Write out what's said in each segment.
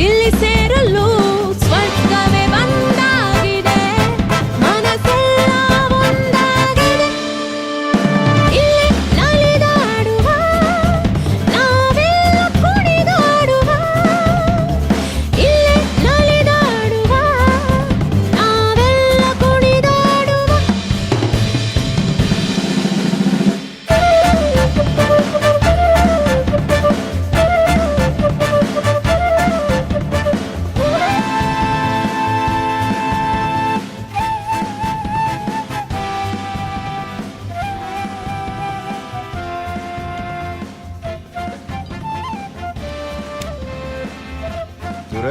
ಇಲ್ಲಿ ಸೇರಲು ಸ್ವರ್ಗವೇ ಬಂದಾಗಿದೆ, ಮನಸ್ಸೆಲ್ಲ ಒಂದಾಗಿದೆ. ಇಲ್ಲಿ ನಲಿದಾಡುವ ನಾವೆಲ್ಲ ಕುಣಿದಾಡುವ, ಇಲ್ಲಿ ನಲಿದಾಡುವ ನಾವೆಲ್ಲ ಕುಣಿದಾಡುವ.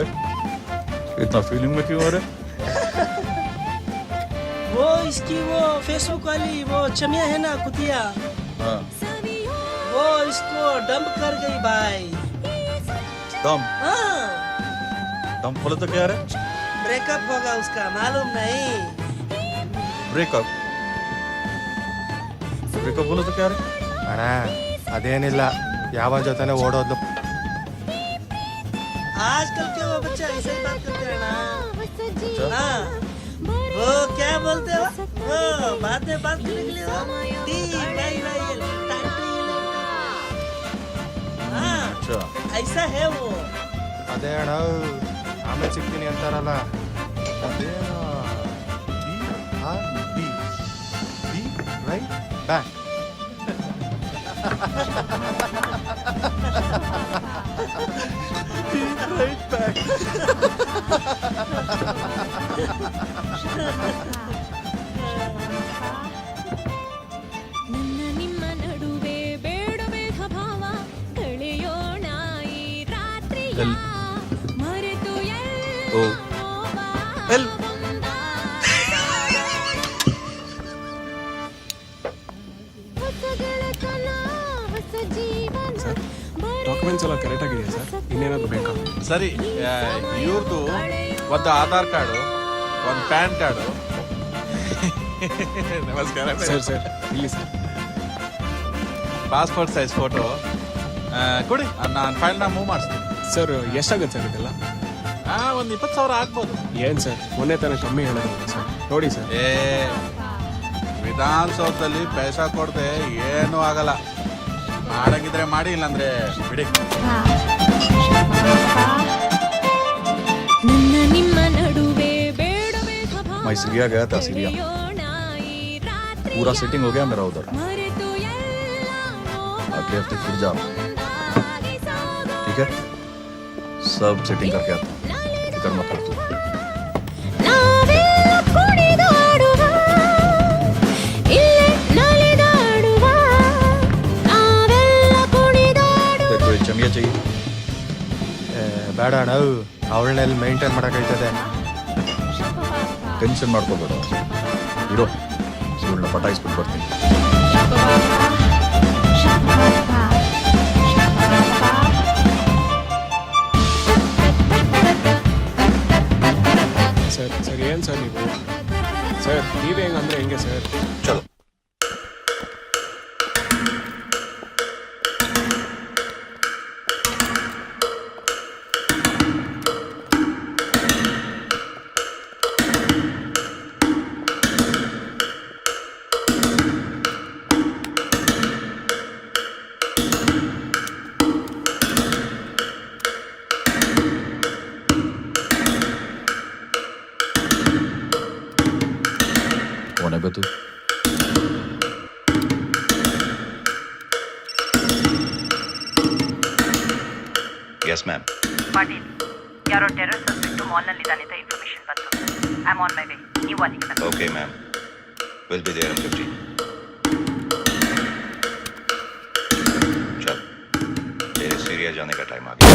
इतना फीलिंग में क्यों हो रहे? वो इसकी वो फेसबुक वाली वो चमिया है ना कुतिया, हाँ। वो इसको डंप कर गई भाई। दम हाँ, दम बोले तो क्या रे? ब्रेकअप होगा उसका, मालूम नहीं। ब्रेकअप ब्रेकअप बोले तो क्या रे? ಅಣ್ಣ ಅದೇನಿಲ್ಲ, ಯಾವ ಜೊತೆನೆ ಓಡೋದ್ಲು. आजकल के वो बच्चा ऐसे ही बात करते हैं ना। अच्छा? हाँ, वो क्या बोलते हो, वो बाद में बात करने के लिए वो टी बाई बाई टाटी। हाँ, अच्छा ऐसा है वो। ಅದೇ ಅಣ್ಣ ಆಮೇಲೆ ಸಿಗ್ತೀನಿ ಅಂತಾರಲ್ಲ, ಅದೇನೋ ಬಿ ರೈಟ್ ಬ್ಯಾಕ್. ನನ್ನ ನಿಮ್ಮ ನಡುವೆ ಬೇಡ ಬೇಧ ಭಾವ, ಕಳೆಯೋಣ ಈ ರಾತ್ರಿಯ ಎಲ್- ಮರೆತು ಓ. ಎಲ್ ಹೊಸ ಗೆಳೆತನ, ಹೊಸ ಜೀವನ, ಡಾಕ್ಯುಮೆಂಟ್ಸ್ ಎಲ್ಲ ಕರೆಕ್ಟ್ ಆಗಿದೆಯಾ ಸರ್? ಇನ್ನೇನಾದ್ರು ಬೇಕಾ? ಸರಿ, ಇವ್ರದ್ದು ಒಂದು ಆಧಾರ್ ಕಾರ್ಡು, ಒಂದು ಪ್ಯಾನ್ ಕಾರ್ಡು. ನಮಸ್ಕಾರ ಸರ್ ಸರ್ ಇಲ್ಲಿ ಸರ್. ಪಾಸ್ಪೋರ್ಟ್ ಸೈಜ್ ಫೋಟೋ ಕೊಡಿ, ನಾನು ಫೈಲ್ನ ಮೂವ್ ಮಾಡಿಸ್ತೀನಿ. ಸರ್ ಎಷ್ಟಾಗುತ್ತೆ ಸರ್ ಇದೆಲ್ಲ? ಒಂದು 20,000 ಆಗ್ಬೋದು. ಏನು ಸರ್ ಮೊನ್ನೆ ತನಕ ಕಮ್ಮಿ ಹೇಳಿದ್ರಲ್ಲ ಸರ್, ನೋಡಿ ಸರ್. ಏ ವಿಧಾನಸೌಧದಲ್ಲಿ ಪೈಸಾ ಕೊಡದೆ ಏನೂ ಆಗಲ್ಲ. ಮಾಡಂಗಿದ್ರೆ ಮಾಡಿ, ಇಲ್ಲಾಂದ್ರೆ ಬಿಡಿ. ನನ್ನ ನಿಮ್ಮ ನಡುವೆ ಬೇಡ ಬೇಧ ಭಾವ, मैं सीरिया गया था, सीरिया ಕಳೆಯೋಣ ಈ ರಾತ್ರಿಯ पूरा सेटिंग हो गया मेरा उधर. ಮರೆತು ಎಲ್ಲ अगले हफ्ते फिर जाओ, ಒಂದಾಗಿ ಸಾಗೋ. ठीक है? सब सेटिंग करके आता हूँ, फिक्र मत कर तू. ನಾವೆಲ್ಲ ಕುಣಿದಾಡುವ, ಇಲ್ಲೇ ನಲಿದಾಡುವ ನಾವೆಲ್ಲ ಕುಣಿದಾಡುವ. तेरे को एक चमिया चाहिए? ಬೇಡ ಅಣ್ಣ, ಅವಳನ್ನೆಲ್ಲಿ ಮೇಂಟೈನ್ ಮಾಡೋಕ್ಕೈತದೆ. ಟೆನ್ಷನ್ ಮಾಡ್ಕೋಬೇಡ, ಇರೋ ಇವಳನ್ನ ಪಟಾಯಿಸ್ಬಿಟ್ಟು ಬರ್ತೀನಿ. ಸರ್ ಸರ್ ಏನು ಸರ್ ನೀವು? ಸರ್ ನೀವೇ ಹೆಂಗಂದ್ರೆ ಹೆಂಗೆ ಸರ್? ಚಲೋ. कौन है बे तू? Yes, ma'am. ಪಾಟೀಲ್, ಯಾರೋ ಟೆರರ್ ಸಸ್ಪೆಕ್ಟ್ ಮಾಲ್ನಲ್ಲಿದ್ದಾನೆ ಅಂತ ಇನ್ಫಾರ್ಮೇಶನ್ ಬಂತು. I am on my way. ನೀವು ಅಲ್ಲಿಗೆ ಬನ್ನಿ. Okay, ma'am. We'll be there in 15. चल, तेरे सीरिया जाने का टाइम आ गया.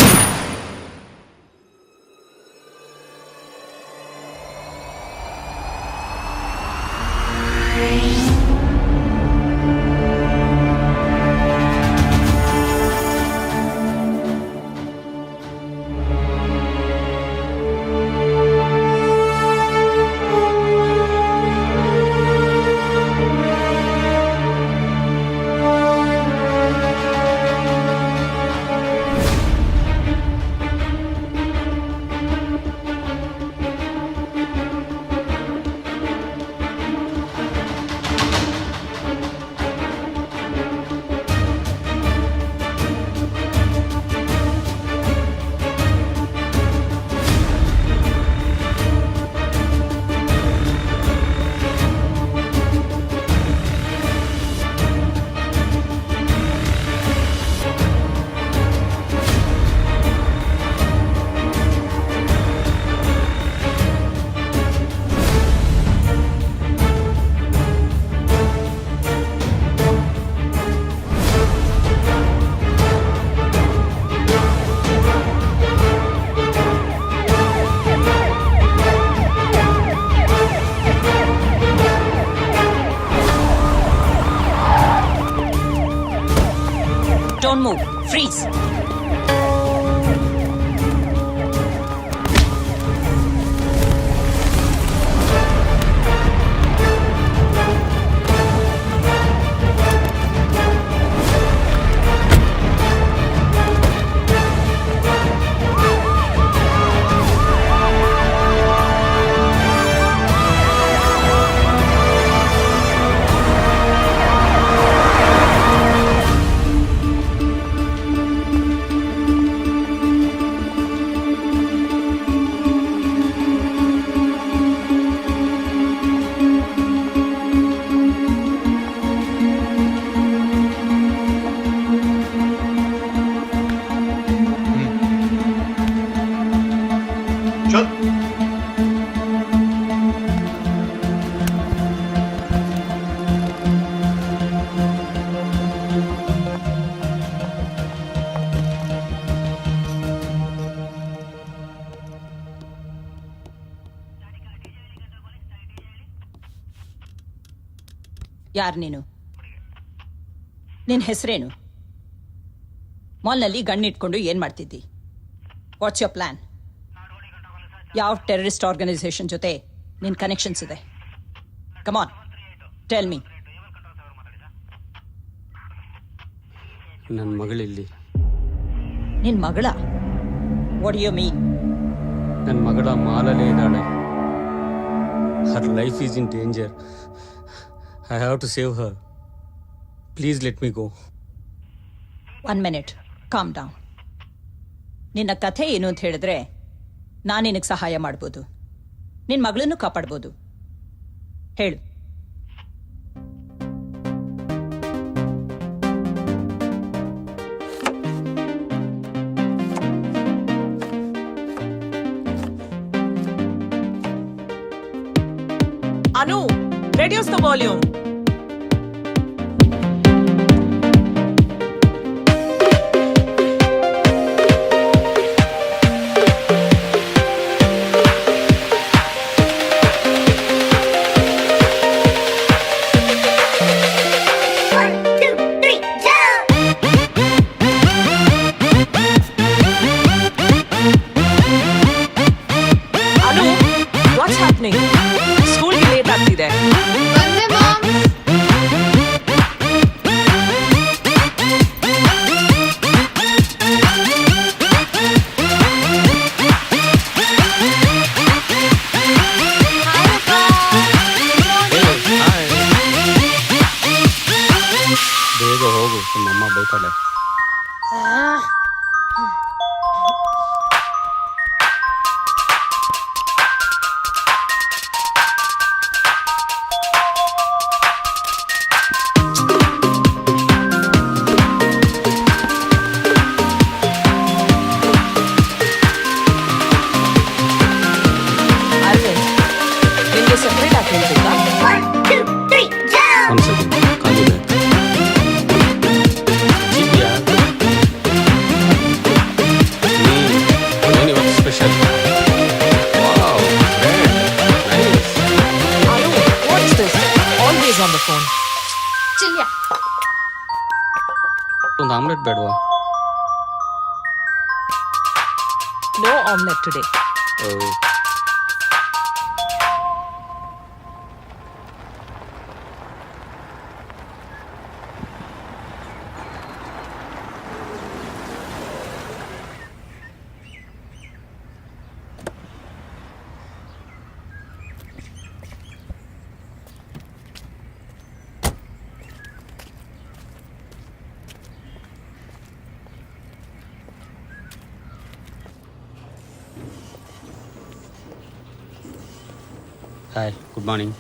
Don't move. Freeze. चल ಯಾರು ನೀನು? ನಿನ್ನ ಹೆಸರೇನು? ಮಾಲ್ನಲ್ಲಿ ಗಣ್ಣಿಟ್ಕೊಂಡು ಏನ್ ಮಾಡ್ತಿದ್ದಿ? What's your plan? ಯಾವ ಟೆರರಿಸ್ಟ್ ಆರ್ಗನೈಸೇಷನ್ ಜೊತೆ ನಿನ್ನ ಕನೆಕ್ಷನ್ಸ್ ಇದೆ? Come on tell me. ನನ್ನ ಮಗಳಿಲ್ಲಿ. ನಿನ್ನ ಮಗಳ? What you mean? ನನ್ನ ಮಗಳ ಮಾಲಲ್ಲೇ ಇದ್ದಾಳೆ. Her life is in danger. I have to save her. Please let me go. 1 minute. Calm down. ನಿನ್ನ ಕಥೆ ಏನು ಅಂತ ಹೇಳಿದ್ರೆ ನಾನು ನಿನಗೆ ಸಹಾಯ ಮಾಡ್ಬೋದು, ನಿನ್ನ ಮಗಳನ್ನು ಕಾಪಾಡ್ಬೋದು. ಹೇಳು. Anu, reduce the volume. Anu, what's happening? School ಗೆ late ಆಗ್ತಿದೆ. ಬಂದೆ ಮಾಮ್. ಬೇಗ ಹೋಗು, ನಮ್ಮಮ್ಮ ಬೈತಾಳೆ. ಅರವಿಂದ್, ನಿಮ್ಗೆ ಸೆಪರೇಟ್ ಆಗಿ ಹೇಳ್ಬೇಕಾ? ಒಂದು ಸೆಕೆಂಡ್ ಕಾಲಿದೆ. ಇದೆಯಾ? ಏನಿವತ್ತು special? Wow, great, nice. Anu, what's this? Always on the phone. ಚಿಲ್ಯ. ಒಂದು ಆಮ್ಲೆಟ್ ಬೇಡವಾ? No omelette today. Hi, good morning.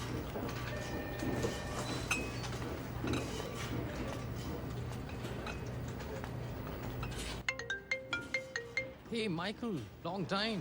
Hey, Michael, long time.